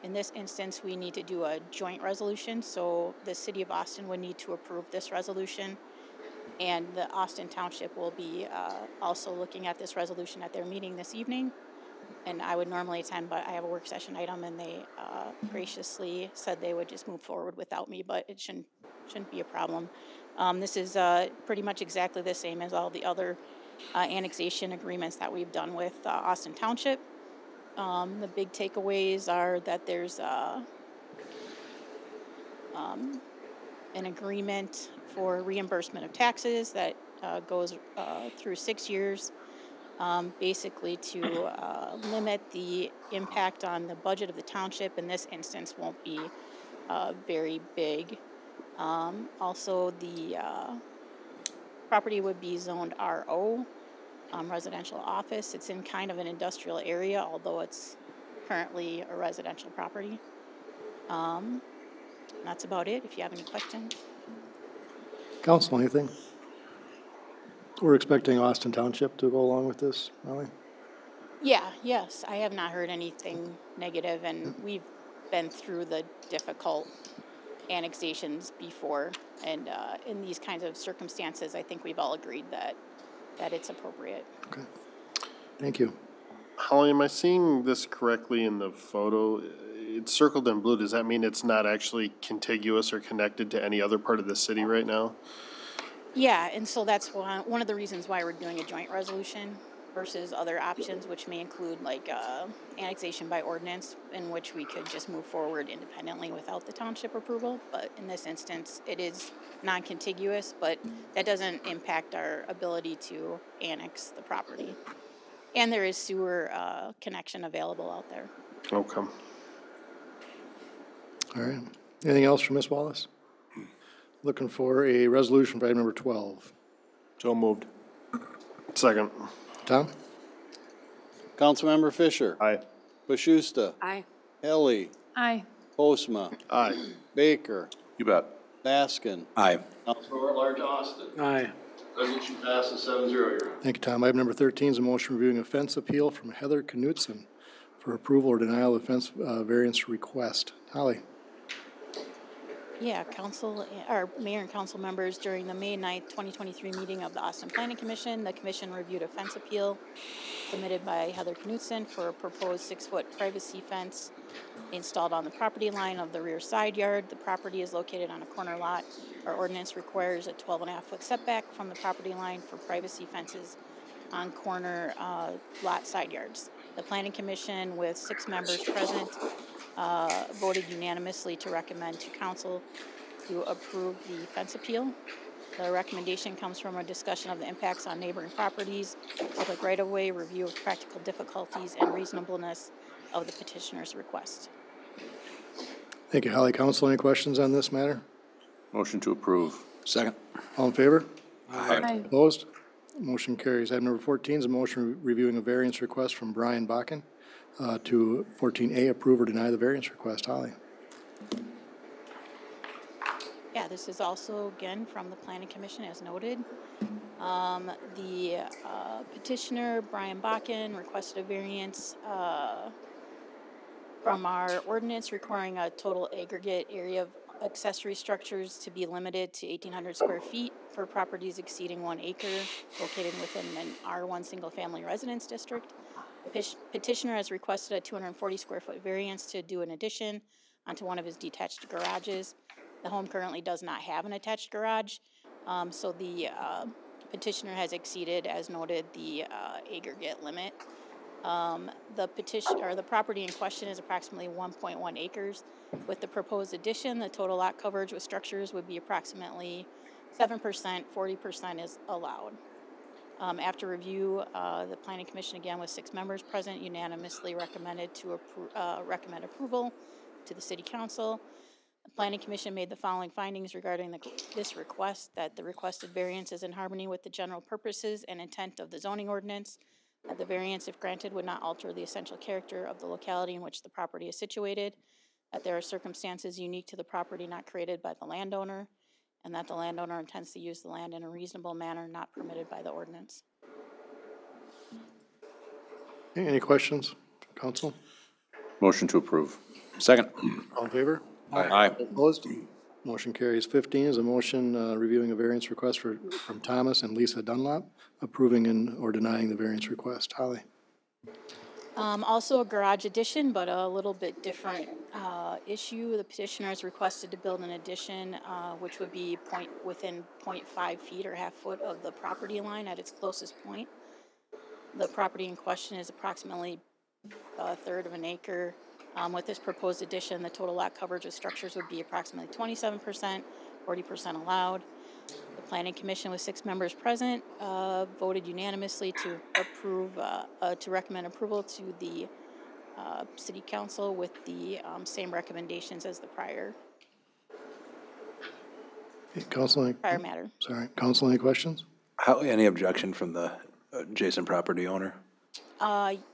in this instance, we need to do a joint resolution. So the city of Austin would need to approve this resolution, and the Austin Township will be also looking at this resolution at their meeting this evening. And I would normally attend, but I have a work session item, and they graciously said they would just move forward without me, but it shouldn't be a problem. This is pretty much exactly the same as all the other annexation agreements that we've done with Austin Township. The big takeaways are that there's an agreement for reimbursement of taxes that goes through 6 years, basically to limit the impact on the budget of the township. In this instance, won't be very big. Also, the property would be zoned RO, residential office. It's in kind of an industrial area, although it's currently a residential property. That's about it, if you have any questions. Council, anything? We're expecting Austin Township to go along with this, Molly? Yes, I have not heard anything negative, and we've been through the difficult annexations before, and in these kinds of circumstances, I think we've all agreed that it's appropriate. Okay. Thank you. Holly, am I seeing this correctly in the photo? It's circled in blue. Does that mean it's not actually contiguous or connected to any other part of the city right now? Yeah, and so that's one of the reasons why we're doing a joint resolution versus other options, which may include like annexation by ordinance, in which we could just move forward independently without the township approval. But in this instance, it is non-contiguous, but that doesn't impact our ability to annex the property. And there is sewer connection available out there. Okay. All right. Anything else from Ms. Wallace? Looking for a resolution for item number 12. So moved. Second. Tom? Councilmember Fisher. Aye. Pashusta. Aye. Kelly. Aye. Postma. Aye. Baker. You bet. Baskin. Aye. Councilmember at Large Austin. Aye. Resolution passes 7-0, Your Honor. Thank you, Tom. Item number 13 is a motion reviewing a fence appeal from Heather Knutson for approval or denial of fence variance request. Holly? Yeah, mayor and council members, during the May 9th, 2023 meeting of the Austin Planning Commission, the commission reviewed a fence appeal submitted by Heather Knutson for a proposed 6-foot privacy fence installed on the property line of the rear side yard. The property is located on a corner lot. Our ordinance requires a 12.5-foot setback from the property line for privacy fences on corner lot side yards. The Planning Commission, with 6 members present, voted unanimously to recommend to council to approve the fence appeal. The recommendation comes from a discussion of the impacts on neighboring properties, public right-of-way, review of practical difficulties, and reasonableness of the petitioner's request. Thank you, Holly. Council, any questions on this matter? Motion to approve. Second. All in favor? Aye. Opposed? Motion carries. Item number 14 is a motion reviewing a variance request from Brian Bakken to 14A, approve or deny the variance request. Holly? Yeah, this is also, again, from the Planning Commission, as noted. The petitioner, Brian Bakken, requested a variance from our ordinance requiring a total aggregate area of accessory structures to be limited to 1,800 square feet for properties exceeding 1 acre located within an R1 single-family residence district. The petitioner has requested a 240 square foot variance to do an addition onto one of his detached garages. The home currently does not have an attached garage, so the petitioner has exceeded, as noted, the aggregate limit. The property in question is approximately 1.1 acres. With the proposed addition, the total lot coverage with structures would be approximately 7%, 40% is allowed. After review, the Planning Commission, again with 6 members present, unanimously recommended to recommend approval to the City Council. The Planning Commission made the following findings regarding this request: that the requested variance is in harmony with the general purposes and intent of the zoning ordinance, that the variance, if granted, would not alter the essential character of the locality in which the property is situated, that there are circumstances unique to the property not created by the landowner, and that the landowner intends to use the land in a reasonable manner not permitted by the ordinance. Okay, any questions, council? Motion to approve. Second. All in favor? Aye. Opposed? Motion carries. 15 is a motion reviewing a variance request from Thomas and Lisa Dunlop, approving or denying the variance request. Holly? Also a garage addition, but a little bit different issue. The petitioner has requested to build an addition which would be within 0.5 feet or half foot of the property line at its closest point. The property in question is approximately a third of an acre. With this proposed addition, the total lot coverage of structures would be approximately 27%, 40% allowed. The Planning Commission, with 6 members present, voted unanimously to approve, to recommend approval to the City Council with the same recommendations as the prior Council, matter. sorry, council, any questions? Any objection from the adjacent property owner?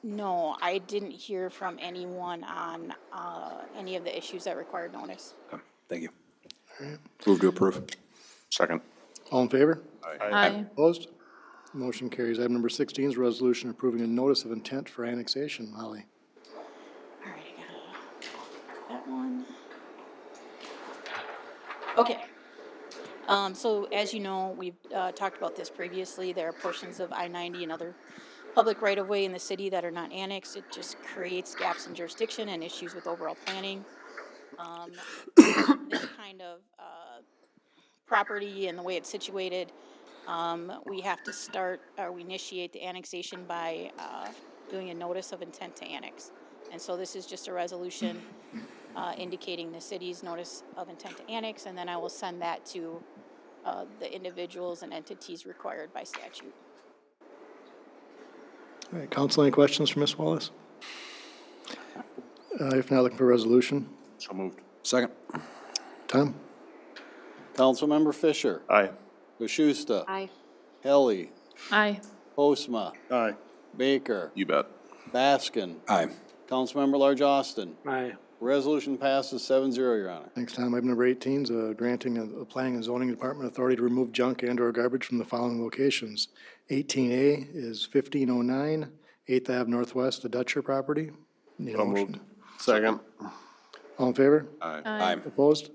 No, I didn't hear from anyone on any of the issues that required notice. Okay, thank you. Move to approve. Second. All in favor? Aye. Opposed? Motion carries. Item number 16 is a resolution approving a notice of intent for annexation. Holly? All right, I got that one. Okay. So as you know, we've talked about this previously. There are portions of I-90 and other public right-of-way in the city that are not annexed. It just creates gaps in jurisdiction and issues with overall planning. This kind of property and the way it's situated, we have to we initiate the annexation by doing a notice of intent to annex. And so this is just a resolution indicating the city's notice of intent to annex, and then I will send that to the individuals and entities required by statute. All right, council, any questions for Ms. Wallace? If not, looking for a resolution. So moved. Second. Tom? Councilmember Fisher. Aye. Bashusta. Aye. Helly. Aye. Postma. Aye. Baker. You bet. Baskin. Aye. Councilmember Large Austin. Aye. Resolution passes 7-0, Your Honor. Thanks, Tom. Item number 18 is granting a planning and zoning department authority to remove junk and/or garbage from the following locations. 18A is 1509 8th Ave Northwest, the Dutcher property. Need a So motion. moved. Second. All in favor? Aye. Aye. Opposed?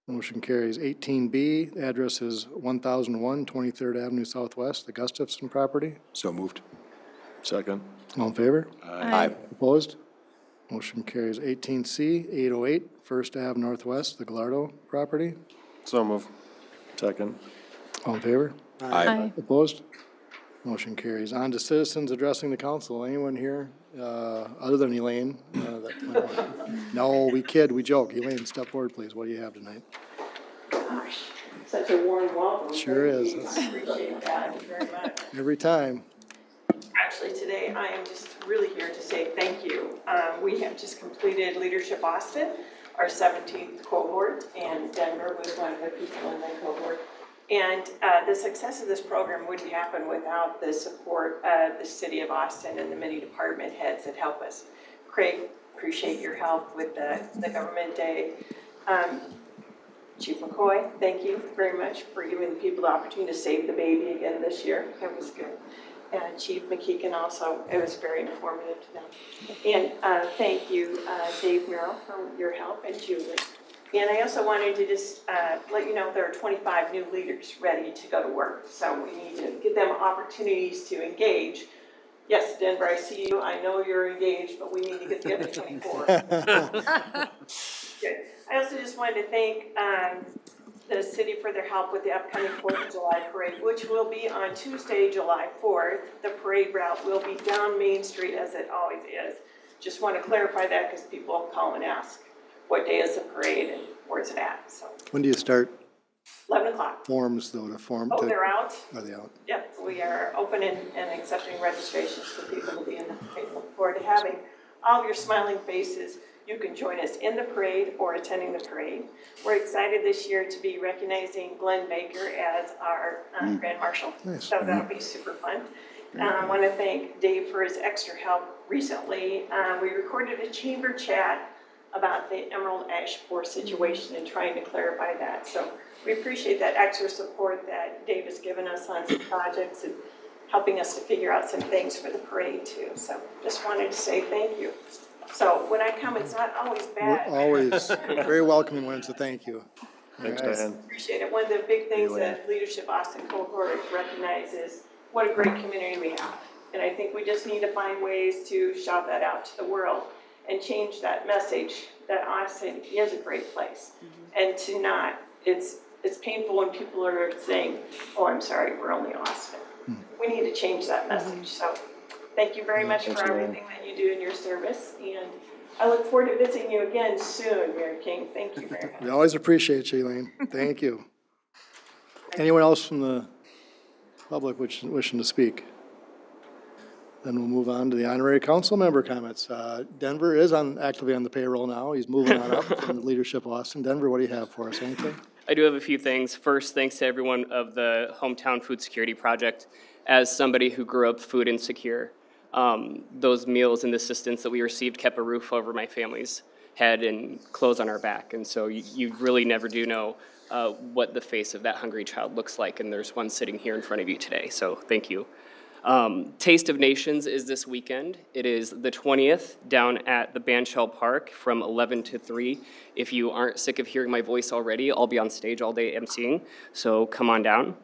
Motion carries. 18B, the address is 1001 23rd Avenue Southwest, the Gustafson property. So moved. Second. All in favor? Aye. Opposed? Motion carries. 18C, 808 First Ave Northwest, the Gallardo property. So move. Second. All in favor? Aye. Opposed? Motion carries. On to citizens addressing the council. Anyone here, other than Elaine? No, we kid, we joke. Elaine, step forward, please. What do you have tonight? Gosh, such a warm welcome. Sure Thank is. you. I appreciate that very much. Every time. Actually, today I am just really here to say thank you. We have just completed Leadership Austin, our 17th cohort, and Denver was one of the people in that cohort. And the success of this program wouldn't happen without the support of the city of Austin and the many department heads that help us. Craig, appreciate your help with the government day. Chief McCoy, thank you very much for giving the people the opportunity to save the baby again this year. It was good. And Chief McKeegan also, it was very informative to them. And thank you, Dave Merrill, for your help, and Julie. And I also wanted to just let you know there are 25 new leaders ready to go to work. So we need to give them opportunities to engage. Yes, Denver, I see you. I know you're engaged, but we need to get the other 24. Good. I also just wanted to thank the city for their help with the upcoming 4th of July parade, which will be on Tuesday, July 4th. The parade route will be down Main Street as it always is. Just want to clarify that because people call and ask, what day is the parade and where's it at? So When do you start 11 o'clock. forms, though, to form? Oh, they're out? Are they out? Yep, we are open and accepting registrations for people to be in the parade. Look forward to having all of your smiling faces. You can join us in the parade or attending the parade. We're excited this year to be recognizing Glenn Baker as our Grand Marshal. Nice. So that'll be super fun. I want to thank Dave for his extra help recently. We recorded a chamber chat about the Emerald Ash Borer situation and trying to clarify that. So we appreciate that extra support that Dave has given us on some projects and helping us to figure out some things for the parade too. So just wanted to say thank you. So when I come, it's not always bad. We're always very welcoming when it's a thank you. Thanks, All right. Diane. Appreciate it. One of the big things that Leadership Austin cohort recognizes what a great community we have. And I think we just need to find ways to shout that out to the world and change that message that Austin is a great place. And to not, it's painful when people are saying, oh, I'm sorry, we're only Austin. We need to change that message. So thank you very much for everything that you do in your service. And I look forward to visiting you again soon, Mayor King. Thank you very much. We always appreciate you, Elaine. Thank you. Anyone else from the public wishing to speak? Then we'll move on to the honorary council member comments. Denver is actively on the payroll now. He's moving on up from the Leadership Austin. Denver, what do you have for us? Anything? I do have a few things. First, thanks to everyone of the Hometown Food Security Project. As somebody who grew up food insecure, those meals and the assistance that we received kept a roof over my family's head and clothes on our back. And so you really never do know what the face of that hungry child looks like. And there's one sitting here in front of you today. So thank you. Taste of Nations is this weekend. It is the 20th down at the Bandshell Park from 11 to 3. If you aren't sick of hearing my voice already, I'll be on stage all day emceeing, so come on down.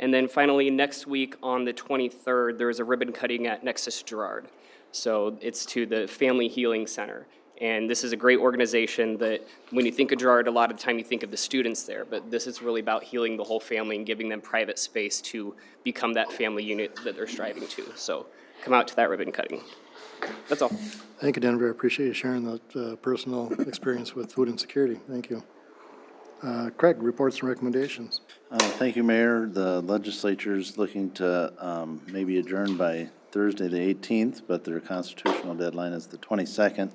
And then finally, next week on the 23rd, there's a ribbon cutting at Nexus Girard. So it's to the Family Healing Center. And this is a great organization that when you think of Girard, a lot of the time you think of the students there, but this is really about healing the whole family and giving them private space to become that family unit that they're striving to. So come out to that ribbon cutting. That's all. Thank you, Denver. I appreciate you sharing that personal experience with food insecurity. Thank you. Craig, reports and recommendations. Thank you, Mayor. The legislature's looking to maybe adjourn by Thursday, the 18th, but their constitutional deadline is the 22nd.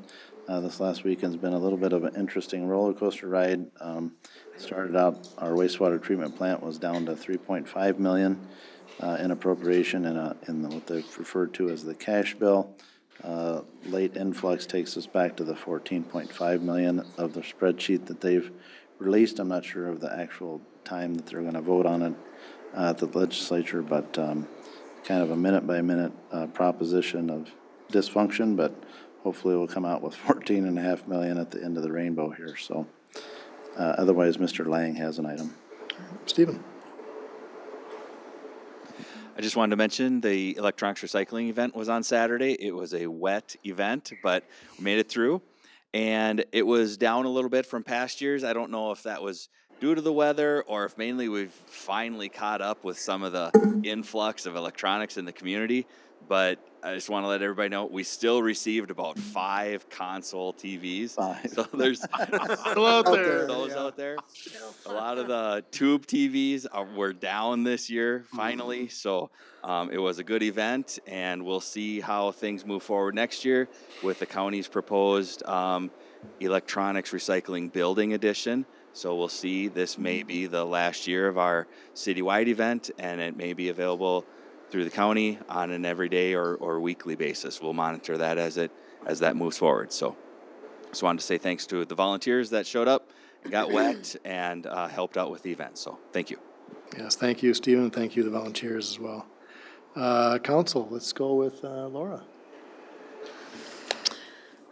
This last weekend's been a little bit of an interesting roller coaster ride. Started out, our wastewater treatment plant was down to $3.5 million in appropriation in what they've referred to as the cash bill. Late influx takes us back to the $14.5 million of the spreadsheet that they've released. I'm not sure of the actual time that they're going to vote on it at the legislature, but kind of a minute-by-minute proposition of dysfunction, but hopefully we'll come out with $14.5 million at the end of the rainbow here. So otherwise, Mr. Lang has an item. Stephen. I just wanted to mention the electronics recycling event was on Saturday. It was a wet event, but we made it through. And it was down a little bit from past years. I don't know if that was due to the weather or if mainly we've finally caught up with some of the influx of electronics in the community. But I just want to let everybody know we still received about 5 console TVs. So there's Still out there. those out there. A lot of the tube TVs were down this year finally. So it was a good event, and we'll see how things move forward next year with the county's proposed electronics recycling building edition. So we'll see. This may be the last year of our citywide event, and it may be available through the county on an everyday or weekly basis. We'll monitor that as that moves forward. So just wanted to say thanks to the volunteers that showed up, got wet, and helped out with the event. So thank you. Yes, thank you, Stephen, and thank you to the volunteers as well. Council, let's go with Laura.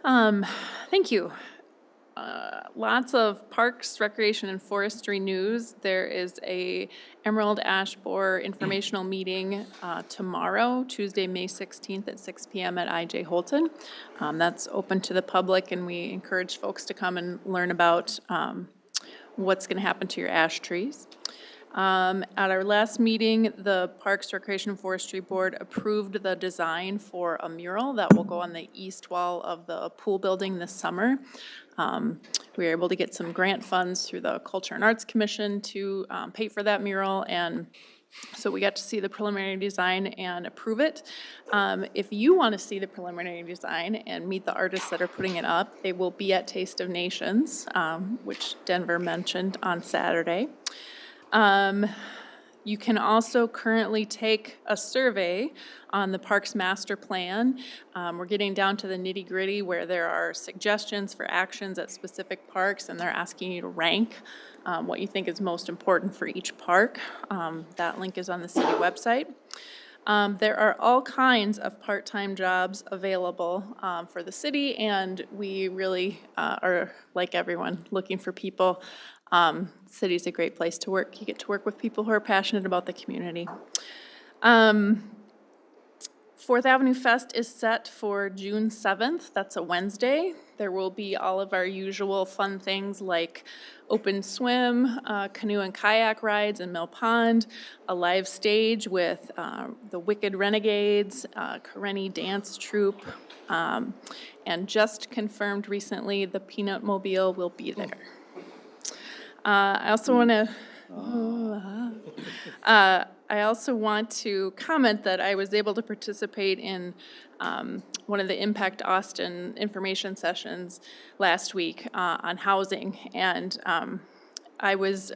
Thank you. Lots of parks, recreation, and forestry news. There is a Emerald Ash Borer informational meeting tomorrow, Tuesday, May 16th at 6 p.m. at IJ Holton. That's open to the public, and we encourage folks to come and learn about what's going to happen to your ash trees. At our last meeting, the Parks, Recreation, and Forestry Board approved the design for a mural that will go on the east wall of the pool building this summer. We were able to get some grant funds through the Culture and Arts Commission to pay for that mural, and so we got to see the preliminary design and approve it. If you want to see the preliminary design and meet the artists that are putting it up, they will be at Taste of Nations, which Denver mentioned on Saturday. You can also currently take a survey on the Parks Master Plan. We're getting down to the nitty-gritty where there are suggestions for actions at specific parks, and they're asking you to rank what you think is most important for each park. That link is on the city website. There are all kinds of part-time jobs available for the city, and we really are, like everyone, looking for people. City's a great place to work. You get to work with people who are passionate about the community. 4th Avenue Fest is set for June 7th. That's a Wednesday. There will be all of our usual fun things like open swim, canoe and kayak rides in Mill Pond, a live stage with the Wicked Renegades, Karenni Dance Troupe, and just confirmed recently the Peanut Mobile will be there. I also want to comment that I was able to participate in one of the Impact Austin information sessions last week on housing, and I was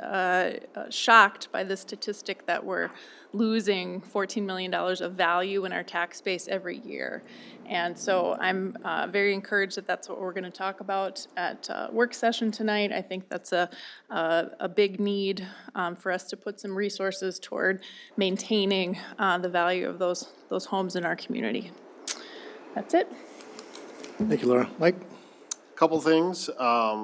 shocked by the statistic that we're losing $14 million of value in our tax base every year. And so I'm very encouraged that that's what we're going to talk about at work session tonight. I think that's a big need for us to put some resources toward maintaining the value of those homes in our community. That's it. Thank you, Laura. Mike? Couple things.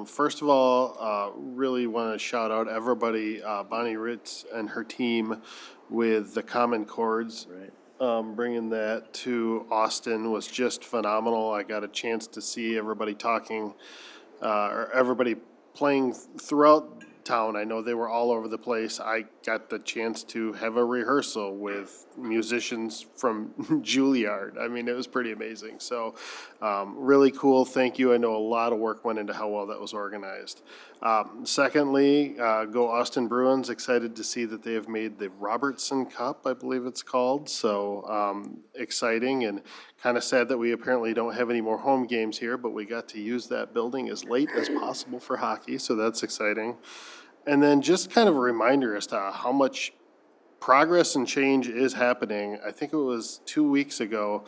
First of all, really want to shout out everybody, Bonnie Ritz and her team with the Common Chords. Right. Bringing that to Austin was just phenomenal. I got a chance to see everybody talking, or everybody playing throughout town. I know they were all over the place. I got the chance to have a rehearsal with musicians from Juilliard. I mean, it was pretty amazing. So really cool. Thank you. I know a lot of work went into how well that was organized. Secondly, go Austin Bruins. Excited to see that they have made the Robertson Cup, I believe it's called. So exciting, and kind of sad that we apparently don't have any more home games here, but we got to use that building as late as possible for hockey. So that's exciting. And then just kind of a reminder as to how much progress and change is happening. I think it was 2 weeks ago,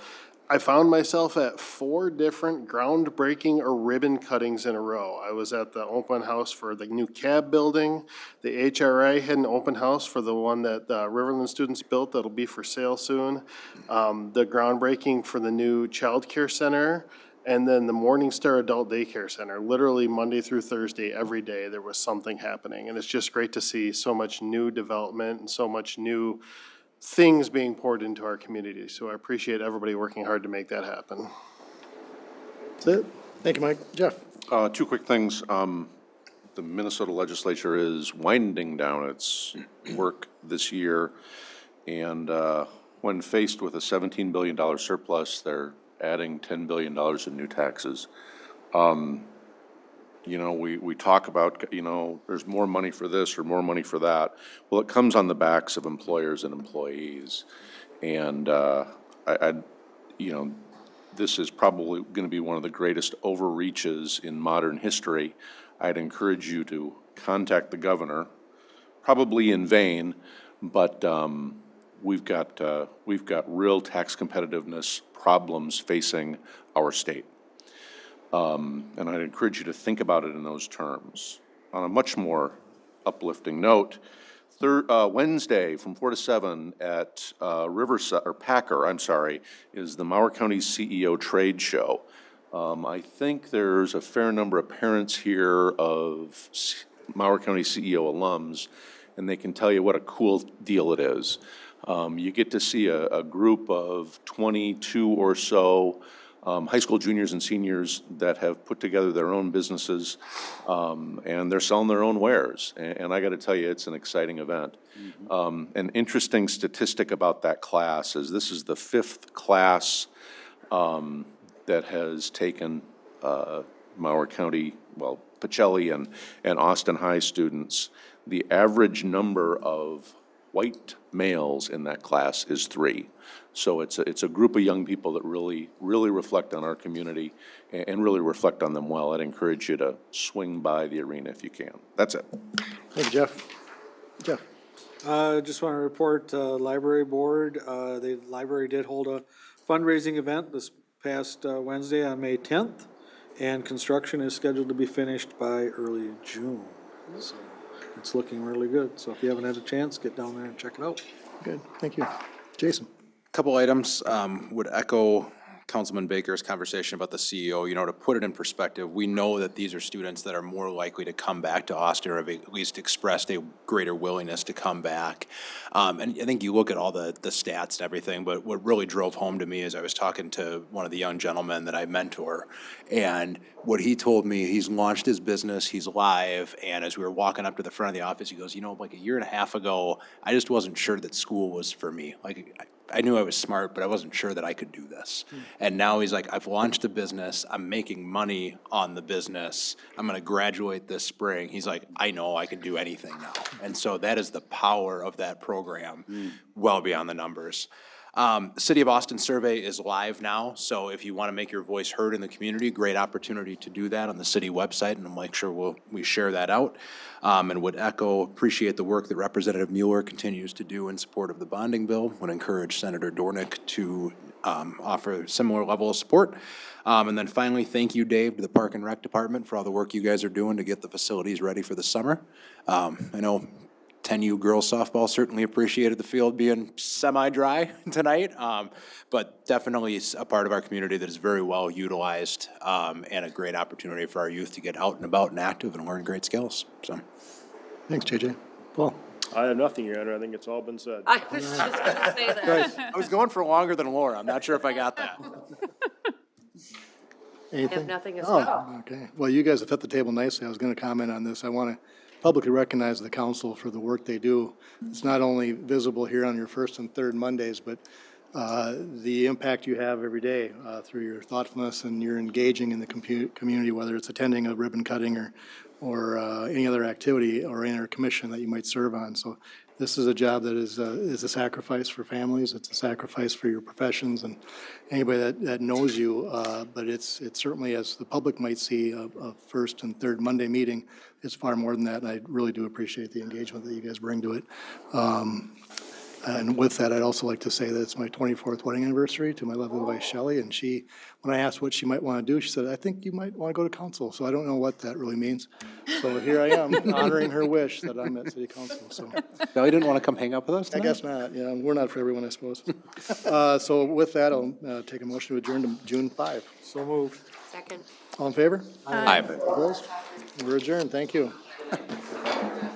I found myself at 4 different groundbreaking or ribbon cuttings in a row. I was at the open house for the new cab building. The HRA had an open house for the one that Riverland students built that'll be for sale soon. The groundbreaking for the new child care center. And then the Morningstar Adult Daycare Center. Literally Monday through Thursday, every day, there was something happening. And it's just great to see so much new development and so much new things being poured into our community. So I appreciate everybody working hard to make that happen. That's it. Thank you, Mike. Jeff? Two quick things. The Minnesota legislature is winding down its work this year, and when faced with a $17 billion surplus, they're adding $10 billion in new taxes. You know, we talk about, you know, there's more money for this or more money for that. Well, it comes on the backs of employers and employees. And you know, this is probably going to be one of the greatest overreaches in modern history. I'd encourage you to contact the governor, probably in vain, but we've got real tax competitiveness problems facing our state. And I'd encourage you to think about it in those terms. On a much more uplifting note, Wednesday from 4 to 7 at Riverside, or Packer, I'm sorry, is the Mower County CEO Trade Show. I think there's a fair number of parents here of Mower County CEO alums, and they can tell you what a cool deal it is. You get to see a group of 22 or so high school juniors and seniors that have put together their own businesses, and they're selling their own wares. And I got to tell you, it's an exciting event. An interesting statistic about that class is this is the 5th class that has taken Mower County, well, Pacelli and Austin High students. The average number of white males in that class is 3. So it's a group of young people that really reflect on our community and really reflect on them well. I'd encourage you to swing by the arena if you can. That's it. Thank you, Jeff. Jeff? Just want to report, library board, the library did hold a fundraising event this past Wednesday on May 10th, and construction is scheduled to be finished by early June. So it's looking really good. So if you haven't had a chance, get down there and check it out. Good, thank you. Jason? Couple items, would echo Councilman Baker's conversation about the CEO. You know, to put it in perspective, we know that these are students that are more likely to come back to Austin, or have at least expressed a greater willingness to come back. And I think you look at all the stats and everything, but what really drove home to me is I was talking to one of the young gentlemen that I mentor, and what he told me, he's launched his business, he's live, and as we were walking up to the front of the office, he goes, you know, like a year and a half ago, I just wasn't sure that school was for me. Like, I knew I was smart, but I wasn't sure that I could do this. And now he's like, I've launched a business, I'm making money on the business, I'm gonna graduate this spring. He's like, I know I can do anything now. And so that is the power of that program, well beyond the numbers. City of Austin survey is live now, so if you want to make your voice heard in the community, great opportunity to do that on the city website, and I'm sure we share that out. And would appreciate the work that Representative Mueller continues to do in support of the bonding bill. Would encourage Senator Dornick to offer a similar level of support. And then finally, thank you, Dave, to the Park and Rec Department for all the work you guys are doing to get the facilities ready for the summer. I know 10U girls softball certainly appreciated the field being semi-dry tonight, but definitely a part of our community that is very well utilized, and a great opportunity for our youth to get out and about and active and learn great skills. So, thanks, JJ. Paul? I have nothing, Your Honor. I think it's all been said. I was just gonna say that. I was going for longer than Laura. I'm not sure if I got that. Anything? I have nothing as well. Okay. Well, you guys have set the table nicely. I was going to comment on this. I want to publicly recognize the council for the work they do. It's not only visible here on your first and third Mondays, but the impact you have every day through your thoughtfulness and your engaging in the community, whether it's attending a ribbon cutting or any other activity or any other commission that you might serve on. So this is a job that is a sacrifice for families. It's a sacrifice for your professions and anybody that knows you. But it's certainly, as the public might see, a first and third Monday meeting. It's far more than that, and I really do appreciate the engagement that you guys bring to it. And with that, I'd also like to say that it's my 24th wedding anniversary to my lovely wife, Shelley, and she, when I asked what she might want to do, she said, I think you might want to go to council. So I don't know what that really means. So here I am, honoring her wish that I'm at city council, so. Shelley didn't want to come hang out with us tonight? I guess not, yeah, we're not for everyone, I suppose. So with that, I'll take a motion to adjourn to June 5. So moved. Second. All in favor? Aye. Opposed? We're adjourned, thank you.